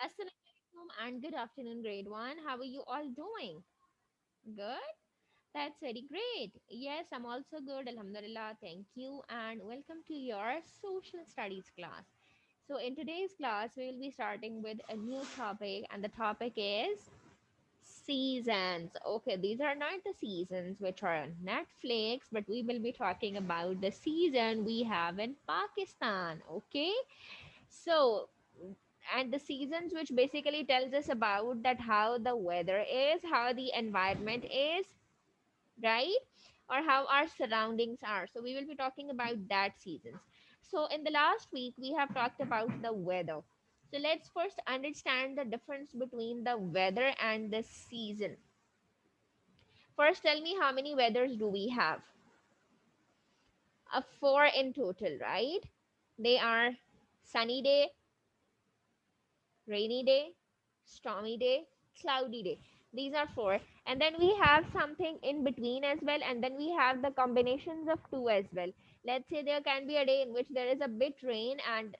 Assalamu alaikum and good afternoon, grade one. How are you all doing? Good? That's very great. Yes, I'm also good. Alhamdulillah. Thank you. And welcome to your social studies class. So, in today's class, we will be starting with a new topic, and the topic is seasons. Okay, these are not the seasons which are on Netflix, but we will be talking about the season we have in Pakistan. Okay, so and the seasons which basically tells us about that how the weather is, how the environment is, right, or how our surroundings are. So we will be talking about that seasons. So in the last week we have talked about the weather. So let's first understand the difference between the weather and the season. First, tell me, how many weathers do we have? A four in total, right? They are sunny day, rainy day, stormy day, cloudy day. These are four. And then we have something in between as well. And then we have the combinations of two as well. Let's say there can be a day in which there is a bit rain and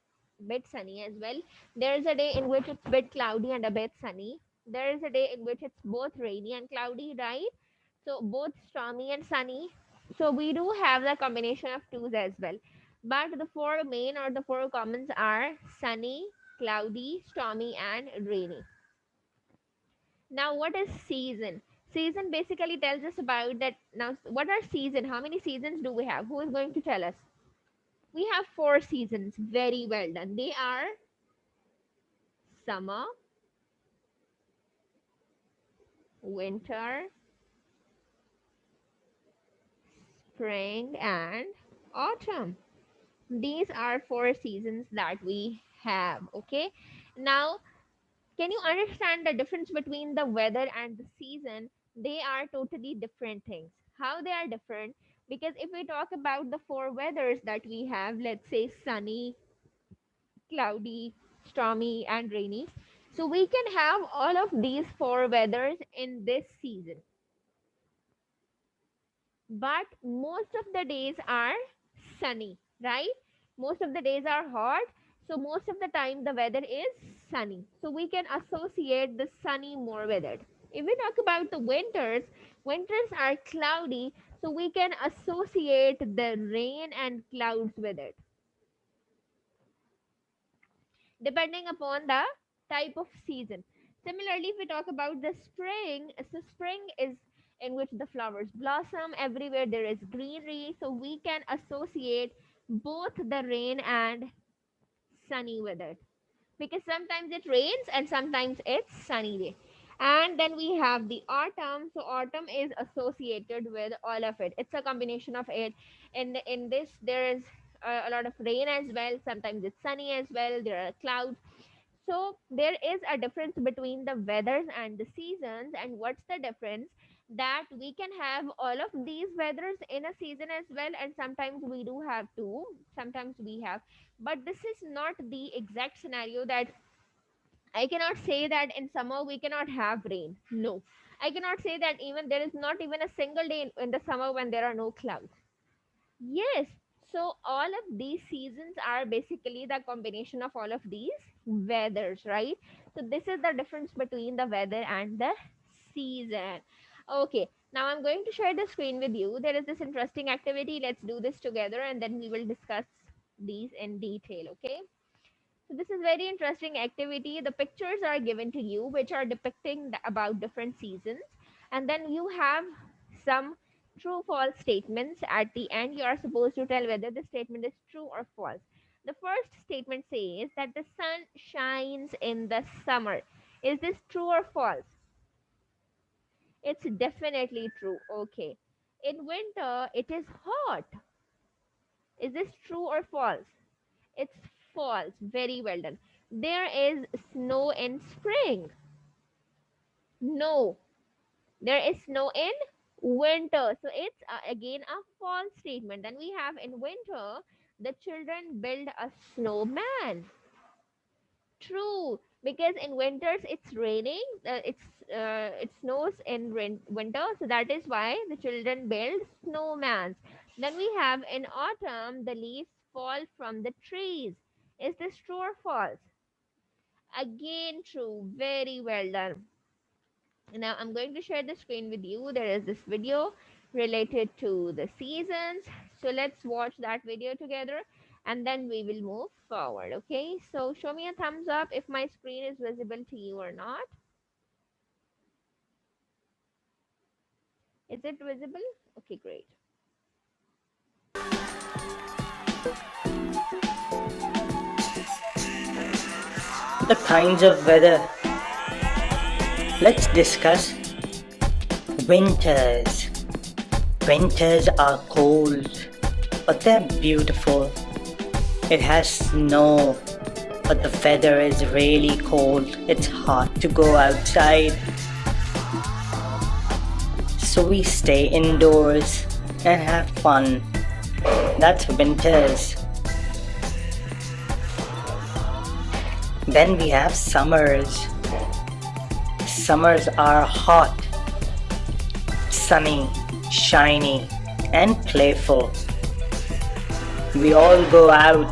bit sunny as well. There is a day in which it's bit cloudy and a bit sunny. There is a day in which it's both rainy and cloudy, right? So both stormy and sunny. So we do have the combination of twos as well. But the four main or the four commons are sunny, cloudy, stormy, and rainy. Now, what is season? Season basically tells us about that. Now, what are season? How many seasons do we have? Who is going to tell us? We have four seasons. Very well done. They are summer, winter, spring, and autumn. These are four seasons that we have. Okay. Now, can you understand the difference between the weather and the season? They are totally different things. How they are different? Because if we talk about the four weathers that we have, let's say sunny, cloudy, stormy, and rainy. So we can have all of these four weathers in this season. But most of the days are sunny, right? Most of the days are hot, so most of the time the weather is sunny, so we can associate the sunny more with it. If we talk about the winters, winters are cloudy, so we can associate the rain and clouds with it, depending upon the type of season. Similarly, if we talk about the spring, so spring is in which the flowers blossom, everywhere there is greenery, so we can associate both the rain and sunny with it, because sometimes it rains and sometimes it's sunny day. And then we have the autumn. So autumn is associated with all of it. It's a combination of it. In this there is a lot of rain as well. Sometimes it's sunny as well. There are clouds. So there is a difference between the weathers and the seasons. And what's the difference? That we can have all of these weathers in a season as well, and sometimes we do have two, sometimes we have. But this is not the exact scenario that I cannot say that in summer we cannot have rain. No. I cannot say that even there is not even a single day in the summer when there are no clouds. Yes. So all of these seasons are basically the combination of all of these weathers, right? So this is the difference between the weather and the season. Okay. Now I'm going to share the screen with you. There is this interesting activity. Let's do this together and then we will discuss these in detail. Okay. So this is very interesting activity. The pictures are given to you, which are depicting about different seasons, and then you have some true false statements at the end. You are supposed to tell whether the statement is true or false. The first statement says that the sun shines in the summer. Is this true or false? It's definitely true. Okay. In winter, it is hot. Is this true or false? It's false. Very well done. There is snow in spring. No, there is snow in winter. So it's again a false statement. Then we have in winter, the children build a snowman. True, because in winters it's raining. It snows in winter, so that is why the children build snowmans. Then we have in autumn, the leaves fall from the trees. Is this true or false? Again, true. Very well done. Now I'm going to share the screen with you. There is this video related to the seasons. So let's watch that video together and then we will move forward. Okay, so show me a thumbs up if my screen is visible to you or not. Is it visible? Okay, great. The kinds of weather. Let's discuss winters. Winters are cold, but they're beautiful. It has snow, but the weather is really cold. It's hard to go outside. So we stay indoors and have fun. That's winters. Then we have summers. Summers are hot, sunny, shiny, and playful. We all go out,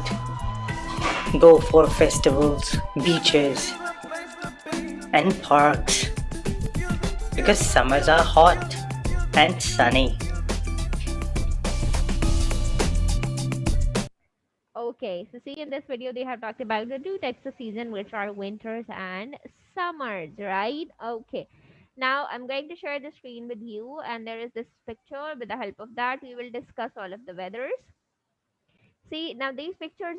go for festivals, beaches, and parks because summers are hot and sunny. Okay, so see in this video they have talked about the two types of season which are winters and summers, right? Okay. Now I'm going to share the screen with you and there is this picture. With the help of that we will discuss all of the weathers. See, now these pictures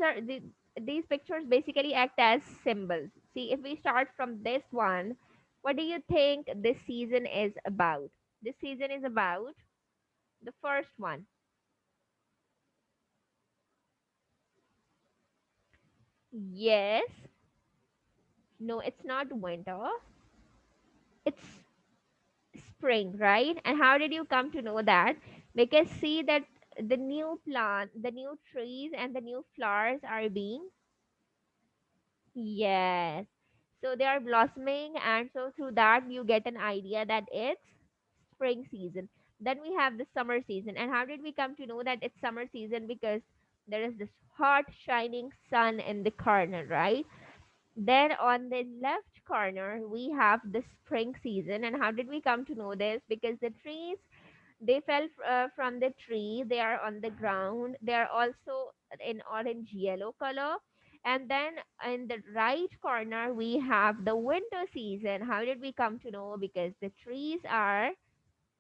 basically act as symbols. See, if we start from this one, what do you think this season is about? This season is about the first one. Yes. No, it's not winter. It's spring, right? And how did you come to know that? Because see that the new plant, the new trees, and the new flowers are being, yes. So they are blossoming, and so through that you get an idea that it's spring season. Then we have the summer season. And how did we come to know that it's summer season? Because there is this hot, shining sun in the corner, right? Then on the left corner, we have the spring season. And how did we come to know this? Because the trees, they fell from the tree, they are on the ground, they are also in orange yellow color. And then in the right corner, we have the winter season. How did we come to know? Because the trees are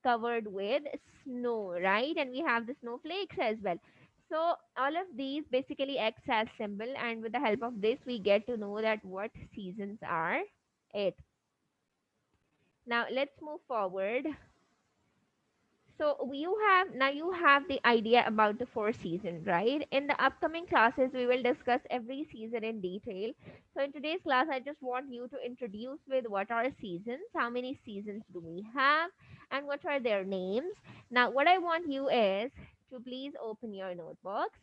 covered with snow, right? And we have the snowflakes as well. So all of these basically acts as symbol, and with the help of this, we get to know that what seasons are it. Now let's move forward. So you have the idea about the four seasons, right? In the upcoming classes, we will discuss every season in detail. So in today's class, I just want you to introduce with what are seasons, how many seasons do we have, and what are their names. Now, what I want you is to please open your notebooks.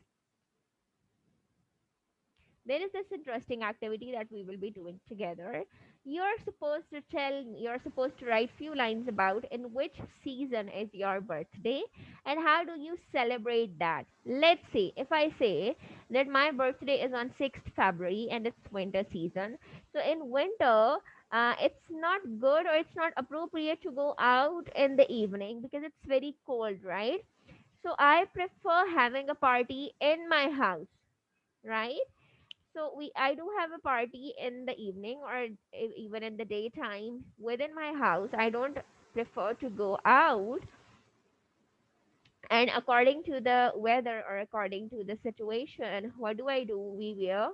There is this interesting activity that we will be doing together. You're supposed to write few lines about in which season is your birthday and how do you celebrate that. Let's say if I say that my birthday is on 6th February and it's winter season. So in winter, it's not good or it's not appropriate to go out in the evening because it's very cold, right? So I prefer having a party in my house, right? So I do have a party in the evening or even in the daytime within my house. I don't prefer to go out. And according to the weather or according to the situation, what do I do? We wear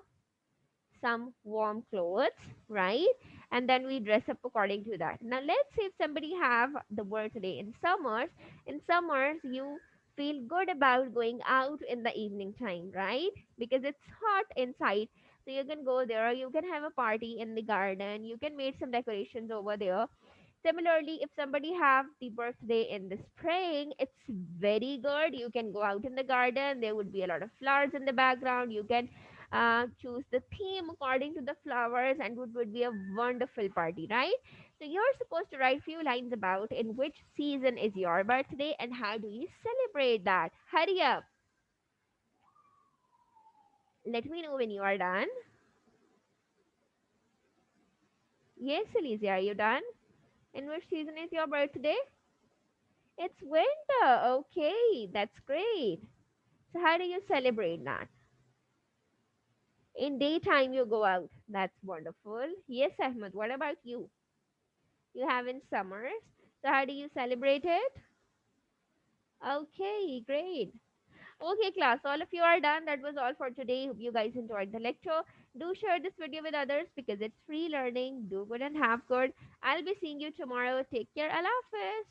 some warm clothes, right? And then we dress up according to that. Now let's say if somebody have the birthday in summers you feel good about going out in the evening time, right? Because it's hot inside. So you can go there, you can have a party in the garden, you can make some decorations over there. Similarly, if somebody have the birthday in the spring, it's very good. You can go out in the garden. There would be a lot of flowers in the background. You can choose the theme according to the flowers, and it would be a wonderful party, right? So you're supposed to write few lines about in which season is your birthday and how do you celebrate that. Hurry up. Let me know when you are done. Yes, Alicia, are you done? In which season is your birthday? It's winter. Okay, that's great. So how do you celebrate that? In daytime you go out. That's wonderful. Yes, Ahmed, what about you? You have in summers. So how do you celebrate it? Okay, great. Okay, class, all of you are done. That was all for today. Hope you guys enjoyed the lecture. Do share this video with others because it's free learning. Do good and have good. I'll be seeing you tomorrow. Take care. Allah Hafiz.